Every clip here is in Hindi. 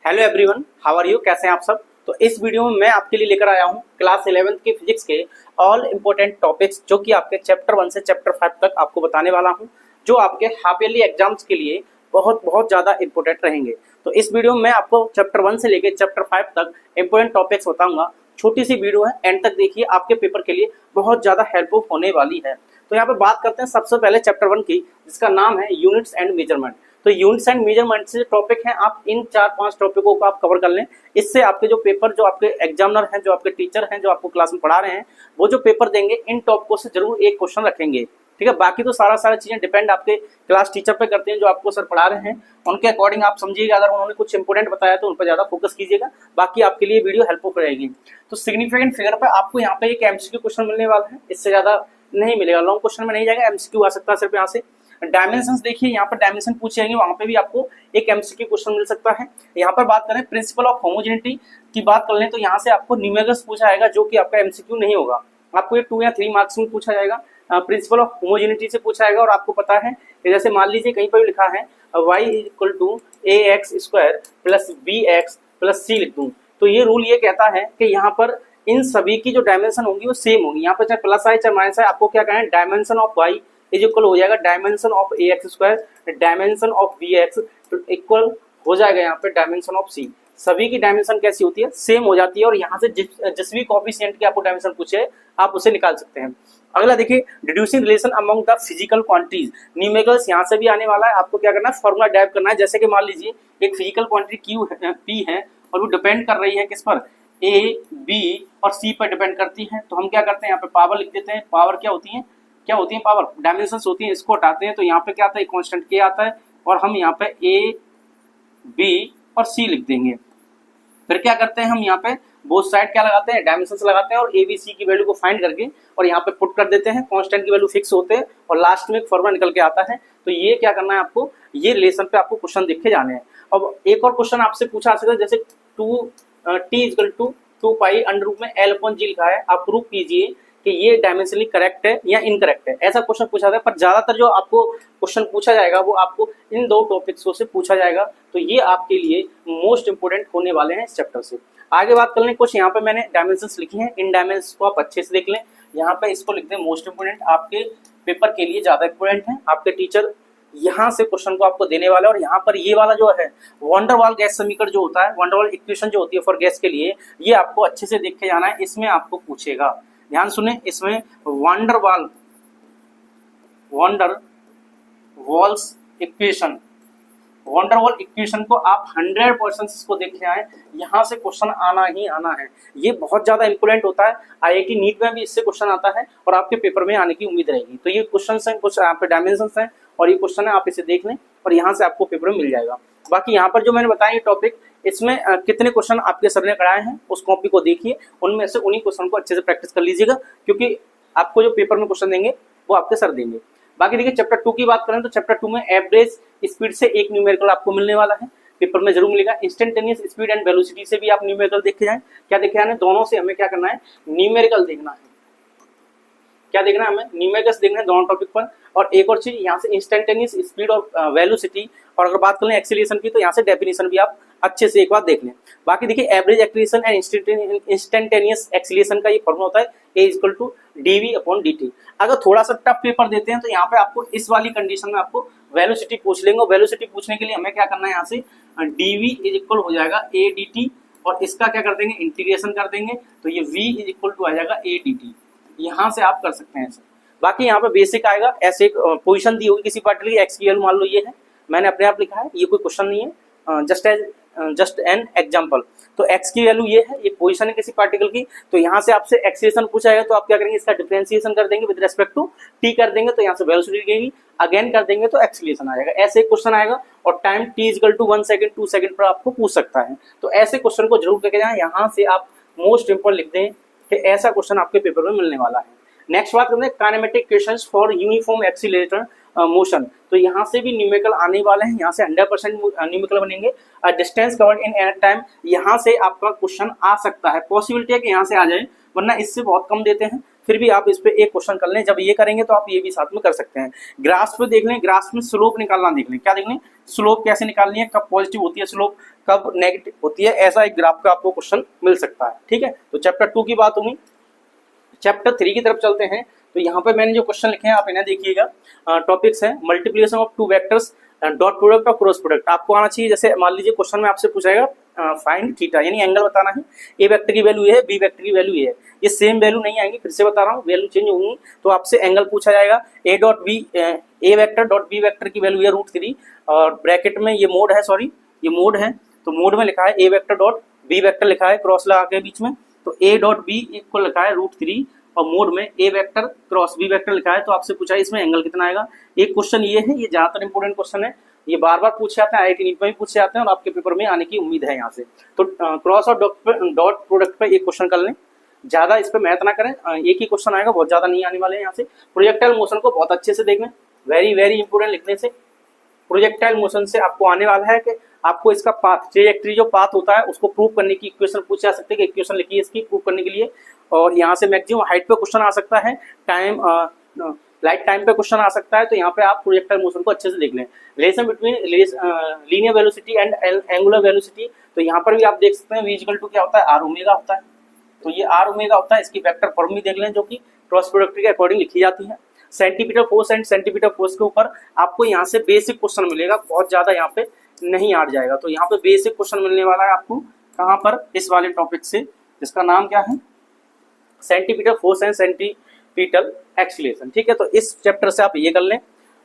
Hello everyone, how are you? कैसे हैं आप सब? तो इस वीडियो में मैं आपके लिए लेकर आया हूं क्लास 11th के फिजिक्स के ऑल इंपॉर्टेंट टॉपिक्स जो कि आपके चैप्टर 1 से चैप्टर 5 तक आपको बताने वाला हूं, जो आपके हाफ ईयरली एग्जाम्स के लिए बहुत बहुत ज़्यादा इंपॉर्टेंट रहेंगे। तो इस वीडियो में मैं आपको चैप्टर 1 से लेकर चैप्टर 5 तक इंपॉर्टेंट टॉपिक्स बताऊंगा। छोटी सी वीडियो है, एंड तक देखिए, आपके पेपर के लिए बहुत ज़्यादा हेल्पफुल होने वाली है। तो यहाँ पे बात करते हैं सबसे पहले चैप्टर 1 की, जिसका नाम है यूनिट्स एंड मेजरमेंट। तो यूनिट्स एंड मेजरमेंट से टॉपिक हैं, आप इन 4-5 टॉपिकों को आप कवर कर लें। इससे आपके जो पेपर, जो आपके एग्जामिनर हैं, जो आपके टीचर हैं, जो आपको क्लास में पढ़ा रहे हैं, वो जो पेपर देंगे इन टॉपिकों से जरूर एक क्वेश्चन रखेंगे। ठीक है, बाकी तो सारा चीजें डिपेंड आपके क्लास टीचर पे करते हैं, जो आपको सर पढ़ा रहे हैं उनके अकॉर्डिंग आप समझिएगा। अगर उन्होंने कुछ इंपोर्टेंट बताया तो उन पर ज्यादा फोकस कीजिएगा, बाकी आपके लिए वीडियो हेल्पफुल रहेगी। तो सिग्निफिकेंट फिगर पे आपको यहाँ पे एक एमसीक्यू क्वेश्चन मिलने वाला है, इससे ज्यादा नहीं मिलेगा, लॉन्ग क्वेश्चन में नहीं जाएगा, एमसीक्यू आ सकता है सिर्फ यहाँ से। डायमेंशंस देखिए, यहाँ पर डायमेंशन पूछे जाएंगे, वहां पे भी आपको एक एमसीक्यू क्वेश्चन मिल सकता है। यहाँ पर बात करें प्रिंसिपल ऑफ होमोजेनिटी की बात कर लें तो यहाँ से आपको न्यूमेरिकल्स पूछा जाएगा, जो कि आपका एमसीक्यू नहीं होगा, आपको ये 2 या 3 मार्क्स में पूछा जाएगा। प्रिंसिपल ऑफ होमोजेनिटी से पूछा जाएगा, और आपको पता है कि जैसे मान लीजिए कहीं पर भी लिखा है y = ax² + bx + c लिख दूं, तो ये रूल ये कहता है कि यहाँ पर इन सभी की जो डायमेंशन होंगी वो सेम होगी। यहाँ पर चाहे प्लस आए चाहे माइनस आए, आपको क्या कहना है, डायमेंशन ऑफ y इक्वल हो जाएगा dimension of ax², dimension of bx equal हो जाएगा यहाँ पे डायमेंशन ऑफ c। सभी की डायमेंशन कैसी होती है, सेम हो जाती है, और यहाँ से जिस भी कोएफिशिएंट की आपको डायमेंशन पूछे आप उसे निकाल सकते हैं। अगला देखिए, deducing relation among the physical quantities. Numericals यहाँ से भी आने वाला है, आपको क्या करना है, फॉर्मूला डेराइव करना है। जैसे कि मान लीजिए एक फिजिकल क्वांटिटी P है, और वो डिपेंड कर रही है किस पर, A, B और C पर डिपेंड करती है। तो हम क्या करते हैं, यहाँ पे पावर लिख देते हैं। पावर क्या होती है पावर, डायमेंशंस होती हैं, इसको हटाते हैं तो यहाँ पे क्या आता है, कांस्टेंट K आता है, और हम यहाँ पे A, B और C लिख देंगे। फिर क्या करते हैं, हम यहाँ पे बोथ साइड क्या लगाते हैं, डायमेंशंस लगाते हैं, और ए बी सी की वैल्यू को फाइंड करके और यहाँ पे पुट कर देते हैं। कांस्टेंट की वैल्यू फिक्स होते हैं, और लास्ट में एक फॉर्मूला निकल के आता है। तो ये क्या करना है आपको, ये रिलेशन पे आपको क्वेश्चन देखे जाने हैं। अब एक और क्वेश्चन आपसे पूछा सकता है, जैसे t = 2π में L/G लिखा है, आप प्रूव कीजिए कि ये डायमेंशनली करेक्ट है या इनकरेक्ट है। ऐसा क्वेश्चन पूछा जाता है, पर ज्यादातर जो आपको क्वेश्चन पूछा जाएगा वो आपको इन 2 टॉपिक्सों से पूछा जाएगा। तो ये आपके लिए मोस्ट इंपोर्टेंट होने वाले हैं इस चैप्टर से। आगे बात कर लें, कुछ यहाँ पे मैंने डायमेंशंस लिखी हैं, इन डायमेंशंस को आप अच्छे से देख लें। यहाँ पे इसको लिख दें मोस्ट इंपोर्टेंट, आपके पेपर के लिए ज्यादा इंपोर्टेंट है। आपके टीचर यहाँ से क्वेश्चन को आपको देने वाला है, और यहाँ पर ये वाला जो है वंडरवाल गैस समीकरण जो होता है, वंडरवाल इक्वेशन जो होती है फॉर गैस के लिए, ये आपको अच्छे से देख के जाना है। इसमें आपको पूछेगा, ध्यान सुने, इसमें वंडरवाल्स इक्वेशन, वंडरवाल इक्वेशन को आप 100% इसको देख आए, यहाँ से क्वेश्चन आना ही आना है। ये बहुत ज्यादा इंपोर्टेंट होता है, आईआईटी नीट में भी इससे क्वेश्चन आता है, और आपके पेपर में आने की उम्मीद रहेगी। तो ये क्वेश्चन हैं, कुछ यहाँ पे डायमेंशंस हैं, और ये क्वेश्चन है, आप इसे देख लें और यहाँ से आपको पेपर में मिल जाएगा। बाकी यहाँ पर जो मैंने बताया ये टॉपिक, इसमें कितने क्वेश्चन आपके सर ने कराए हैं उस कॉपी को देखिए, उनमें से उन्हीं क्वेश्चन को अच्छे से प्रैक्टिस कर लीजिएगा, क्योंकि आपको जो पेपर में क्वेश्चन देंगे वो आपके सर देंगे। बाकी देखिए, चैप्टर 2 की बात करें तो चैप्टर 2 में एवरेज स्पीड से एक न्यूमेरिकल आपको मिलने वाला है, पेपर में जरूर मिलेगा। इंस्टेंटेनियस स्पीड एंड वेलोसिटी से भी आप न्यूमेरिकल देखे जाएं, क्या देखे जाए, दोनों से हमें क्या करना है, न्यूमेरिकल देखना है। क्या देखना है हमें, न्यूमेरिकल्स देखना है दोनों टॉपिक पर। और एक और चीज, यहाँ से इंस्टेंटेनियस स्पीड और वेलोसिटी, और अगर बात करें एक्सीलरेशन की तो यहाँ से डेफिनेशन भी आप अच्छे से एक बार देख लें। बाकी देखिए, average acceleration and instantaneous acceleration का ये फॉर्मूला होता है, A = dv/dt। अगर थोड़ा सा टफ पेपर देते हैं तो यहाँ पे आपको इस वाली कंडीशन में आपको वेलोसिटी पूछ लेंगे, और वेलोसिटी पूछने के लिए हमें क्या करना है, यहाँ से dv इक्वल हो जाएगा a dt, और इसका क्या कर देंगे, इंटीग्रेशन कर देंगे, तो ये v इक्वल टू आ जाएगा a dt। यहाँ से आप कर सकते हैं ऐसे। बाकी यहाँ पे बेसिक आएगा, ऐसे एक पोजीशन दी होगी किसी पार्टिकुलर एक्स की वैल्यू, मान लो ये है, मैंने अपने आप लिखा है, ये कोई क्वेश्चन नहीं है, जस्ट एन एग्जाम्पल। तो x की वैल्यू ये है, ये पोजीशन है किसी पार्टिकल की, तो यहाँ से आपसे एक्सीलरेशन पूछा जाएगा, तो आप क्या करेंगे, इसका डिफरेंशिएशन कर देंगे विद रिस्पेक्ट टू t कर देंगे, तो यहाँ से वेलोसिटी लगेगी, अगेन कर देंगे तो एक्सीलरेशन आएगा। ऐसे क्वेश्चन आएगा, और टाइम t = 1 सेकंड 2 सेकंड पर आपको पूछ सकता है। तो ऐसे क्वेश्चन को जरूर करके जाए, यहाँ से आप मोस्ट इंपोर्टेंट लिख दें कि ऐसा क्वेश्चन आपके पेपर में मिलने वाला है। नेक्स्ट बात करते हैं kinematic equations for uniform accelerator motion. तो यहाँ से भी न्यूमेरिकल आने वाले हैं, यहाँ से 100% न्यूमेरिकल बनेंगे। Distance covered in air time, यहाँ से आपका क्वेश्चन आ सकता है, पॉसिबिलिटी है कि यहाँ से आ जाए, वरना इससे बहुत कम देते हैं। फिर भी आप इस पे एक क्वेश्चन कर लें। जब ये करेंगे तो आप ये भी साथ में कर सकते हैं। ग्राफ पे देख लें, ग्राफ में स्लोप निकालना देख लें। क्या देख लें? स्लोप कैसे निकालनी है, कब पॉजिटिव होती है स्लोप, कब नेगेटिव होती है, ऐसा एक ग्राफ का आपको क्वेश्चन मिल सकता है। ठीक है, तो चैप्टर 2 की बात होगी। चैप्टर 3 की तरफ चलते हैं। तो यहाँ पे मैंने जो क्वेश्चन लिखे हैं आप इन्हें देखिएगा। टॉपिक्स है multiplication of two vectors, dot product और क्रॉस प्रोडक्ट। आपको आना चाहिए। जैसे मान लीजिए क्वेश्चन में आपसे पूछाएगा फाइंड थीटा, यानी एंगल बताना है। ए वेक्टर की वैल्यू है, बी वेक्टर की वैल्यू है, ये सेम वैल्यू नहीं आएंगी, फिर से बता रहा हूँ, वैल्यू चेंज होंगी। तो आपसे एंगल पूछा जाएगा। ए वेक्टर डॉट बी वेक्टर की वैल्यू है √3 और ब्रैकेट में ये मोड है, सॉरी ये मोड है, तो मोड में लिखा है ए वेक्टर डॉट बी वेक्टर लिखा है क्रॉस लगा के बीच में, तो ए डॉट बी इक्वल लिखा है √3 और मोड में ए वेक्टर क्रॉस बी वेक्टर लिखा है। तो आपसे पूछा है इसमें एंगल कितना आएगा। एक क्वेश्चन ये है, ये ज्यादातर इंपोर्टेंट क्वेश्चन है, ये बार बार पूछे जाते हैं, IIT नीट में भी पूछे जाते हैं और आपके पेपर में आने की उम्मीद है यहाँ से। तो क्रॉस और डॉट प्रोडक्ट पे एक क्वेश्चन कर लें, ज्यादा इस पे मेहनत ना करें, एक ही क्वेश्चन आएगा, बहुत ज्यादा नहीं आने वाले हैं यहाँ से। प्रोजेक्टाइल मोशन को बहुत अच्छे से देख लें, वेरी वेरी इंपोर्टेंट लिखने से। प्रोजेक्टाइल मोशन से आपको आने वाला है कि आपको इसका पाथ, ट्रेजेक्टरी जो पाथ होता है उसको प्रूव करने की इक्वेशन पूछ जा सकते हैं कि इक्वेशन लिखिए इसकी प्रूव करने के लिए। और यहाँ से मैक्सिमम हाइट पे क्वेश्चन आ सकता है, टाइम लाइट टाइम पे क्वेश्चन आ सकता है। तो यहाँ पे आप प्रोजेक्टाइल मोशन को अच्छे से देख लें। Relation between linear velocity and angular velocity, तो यहाँ पर भी आप देख सकते हैं v इक्वल टू क्या होता है, आर ओमेगा होता है। तो ये आर ओमेगा होता है, इसकी वेक्टर फॉर्म भी देख लें जो कि क्रॉस प्रोडक्ट के अकॉर्डिंग लिखी जाती है। Centimetre force and centimetre force के ऊपर आपको यहाँ से बेसिक क्वेश्चन मिलेगा, बहुत ज्यादा यहाँ पे नहीं आ जाएगा। तो यहाँ पे बेसिक क्वेश्चन मिलने वाला है आपको कहाँ पर, इस वाले टॉपिक से, जिसका नाम क्या है, centimetre force and centimetre acceleration. ठीक है, तो इस चैप्टर से आप ये कर लें।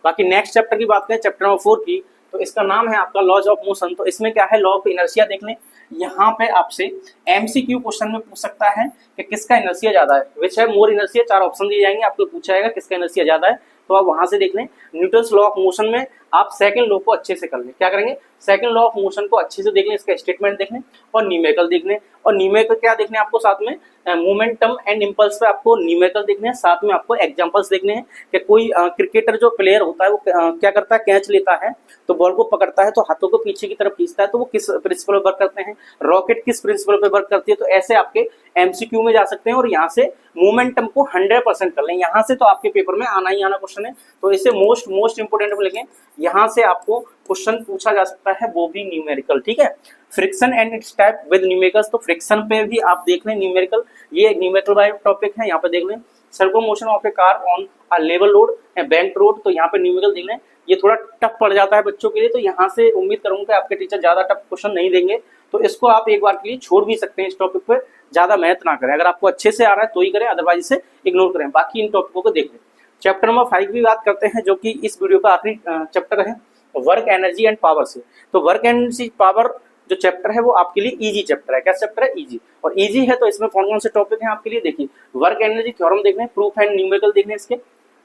बाकी नेक्स्ट चैप्टर की बात करें, चैप्टर नंबर 4 की, तो इसका नाम है आपका लॉज ऑफ मोशन। तो इसमें क्या है, लॉ ऑफ इनर्शिया देख लें। यहाँ पे आपसे MCQ क्वेश्चन में पूछ सकता है कि किसका इनर्शिया ज्यादा है, विच है मोर इनर्शिया। 4 ऑप्शन दिए जाएंगे, आपको पूछा जाएगा किसका इनर्शिया ज्यादा है, तो आप वहां से देख लें। न्यूटन्स लॉ ऑफ मोशन में आप सेकंड लॉ को अच्छे से कर लें। क्या करेंगे, सेकंड लॉ ऑफ मोशन को अच्छे से देख लें, इसका स्टेटमेंट देख लें और न्यूमेरिकल देख लें। और न्यूमेरिकल क्या देखने आपको साथ में, मोमेंटम एंड इम्पल्स पे आपको न्यूमेरिकल देखने हैं, साथ में आपको एग्जांपल्स देखने हैं कि कोई क्रिकेटर जो प्लेयर होता है वो क्या करता है, कैच लेता है तो बॉल को पकड़ता है तो हाथों को पीछे की तरफ खींचता है, तो वो किस प्रिंसिपल पर वर्क करते हैं, रॉकेट किस प्रिंसिपल पर वर्क करती है। तो ऐसे आपके MCQ में जा सकते हैं और यहाँ से मोमेंटम को 100% कर लें। यहाँ से तो आपके पेपर में आना ही आना क्वेश्चन है, तो इसे मोस्ट इंपोर्टेंट लिखें। यहाँ से आपको क्वेश्चन पूछा जा सकता है, वो भी न्यूमेरिकल। ठीक है, friction and it's type with numericals, तो फ्रिक्शन पे भी आप देख लें न्यूमेरिकल, ये एक न्यूमेरिकल वाला टॉपिक है, यहाँ पे देख लें। Circular motion of A car on a level road या बैंक रोड, तो यहाँ पे न्यूमेरिकल देख लें। ये थोड़ा टफ पड़ जाता है बच्चों के लिए, तो यहाँ से उम्मीद करूंगा कि आपके टीचर ज्यादा टफ क्वेश्चन नहीं देंगे, तो इसको आप एक बार के लिए छोड़ भी सकते हैं। इस टॉपिक पे ज्यादा मेहनत ना करें, अगर आपको अच्छे से आ रहा है तो ही करें, अदरवाइज इसे इग्नोर करें। बाकी इन टॉपिकों को देख लें। चैप्टर नंबर 5 की बात करते हैं, जो कि इस वीडियो का आखिरी चैप्टर है, वर्क एनर्जी एंड पावर से। तो वर्क एनर्जी पावर जो चैप्टर है वो आपके लिए इजी चैप्टर है। क्या चैप्टर है, इजी। और इजी है तो इसमें कौन कौन से टॉपिक हैं आपके लिए, देखिए वर्क एनर्जी थ्योरम देख लें, प्रूफ एंड न्यूमेरिकल देख लें इसके,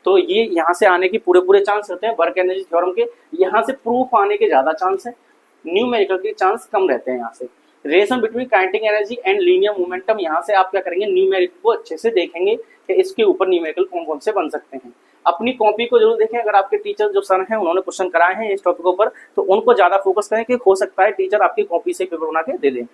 तो ये यहाँ से आने की पूरे चांस रहते हैं। वर्क एनर्जी थ्योरम के यहाँ से प्रूफ आने के ज्यादा चांस है, न्यूमेरिकल के चांस कम रहते हैं यहाँ से। Relation between kinetic energy and linear momentum, यहाँ से आप क्या करेंगे, न्यूमेरिकल को अच्छे से देखेंगे कि इसके ऊपर न्यूमेरिकल कौन कौन से बन सकते हैं। अपनी कॉपी को जरूर देखें, अगर आपके टीचर जो सर हैं उन्होंने क्वेश्चन कराए हैं इस टॉपिक पर, तो उनको ज्यादा फोकस करें कि हो सकता है टीचर आपकी कॉपी से पेपर बना के दे दें।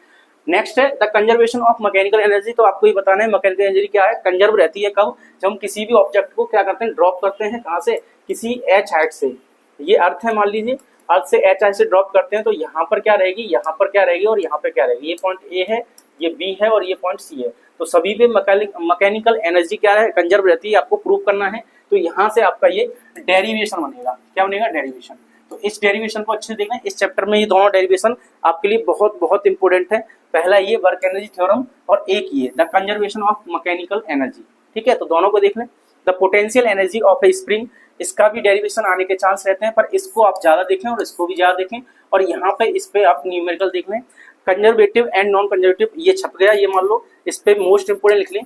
नेक्स्ट है the conservation of mechanical energy, तो आपको ये बताना है मैकेनिकल एनर्जी क्या है, कंजर्व रहती है कब, जब हम किसी भी ऑब्जेक्ट को क्या करते हैं, ड्रॉप करते हैं, कहाँ से, किसी h हाइट से, ये अर्थ है मान लीजिए, अर्थ से h हाइट से ड्रॉप करते हैं, तो यहाँ पर क्या रहेगी, यहाँ पर क्या रहेगी और यहाँ पे क्या रहेगी, ये पॉइंट A है, ये B है और ये पॉइंट C है। तो सभी पे मैकेनिकल एनर्जी क्या है, कंजर्व रहती है, आपको प्रूव करना है। तो यहाँ से आपका ये डेरिवेशन बनेगा, क्या बनेगा, डेरिवेशन। तो इस डेरिवेशन को अच्छे से देखना, इस चैप्टर में ये दोनों डेरिवेशन आपके लिए बहुत इंपॉर्टेंट है। पहला ये वर्क एनर्जी थ्योरम और एक ये the conservation of mechanical energy. ठीक है, तो दोनों को देख लें। The potential energy of A spring, इसका भी डेरिवेशन आने के चांस रहते हैं, पर इसको आप ज्यादा देखें और इसको भी ज्यादा देखें। और यहाँ पे इस पे आप न्यूमेरिकल देख लें। कंजर्वेटिव एंड नॉन कंजर्वेटिव, ये छप गया, ये मान लो, इस पे मोस्ट इंपोर्टेंट लिख लें।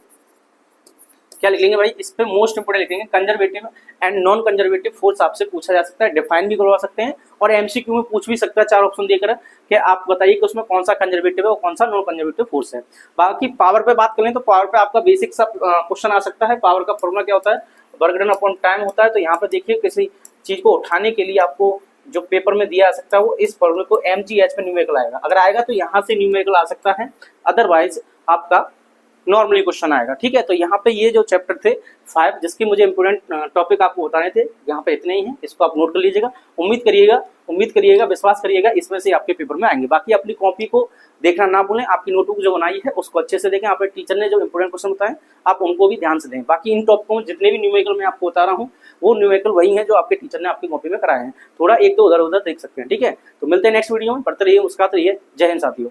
क्या लिख लेंगे भाई, इस पे मोस्ट इंपोर्टेंट लिखेंगे, conservative and non conservative force आपसे पूछा जा सकता है, डिफाइन भी करवा सकते हैं और MCQ में पूछ भी सकता है 4 ऑप्शन देकर कि आप बताइए कि उसमें कौन सा कंजर्वेटिव है और कौन सा नॉन कंजर्वेटिव फोर्स है। बाकी पावर पे बात करें तो पावर पे आपका बेसिक सा क्वेश्चन आ सकता है। पावर का फॉर्मूला क्या होता है, वर्क डन अपॉन टाइम होता है। तो यहाँ पे देखिए किसी चीज को उठाने के लिए आपको जो पेपर में दिया जा सकता है वो इस फॉर्मूले को mgh पे न्यूमेरिकल आएगा, अगर आएगा तो यहाँ से न्यूमेरिकल आ सकता है, अदरवाइज आपका नॉर्मली क्वेश्चन आएगा। ठीक है, तो यहाँ पे ये जो चैप्टर थे 5 जिसके मुझे इंपोर्टेंट टॉपिक आपको बताने थे, यहाँ पे इतने ही हैं, इसको आप नोट कर लीजिएगा। उम्मीद करिएगा, विश्वास करिएगा इसमें से आपके पेपर में आएंगे। बाकी अपनी कॉपी को देखना ना भूलें, आपकी नोटबुक जो बनाई है उसको अच्छे से देखें, यहाँ पे टीचर ने जो इंपोर्टेंट क्वेश्चन बताए आप उनको भी ध्यान से दें। बाकी इन टॉपिकों में जितने भी न्यूमेरिकल मैं आपको बता रहा हूँ वो न्यूमेरिकल वही है जो आपके टीचर ने आपकी कॉपी में कराए हैं, थोड़ा एक दो उधर उधर देख सकते हैं। ठीक है, तो मिलते हैं नेक्स्ट वीडियो में, पढ़ते रहिए, मुस्कुराते रहिए। जय हिंद साथियों।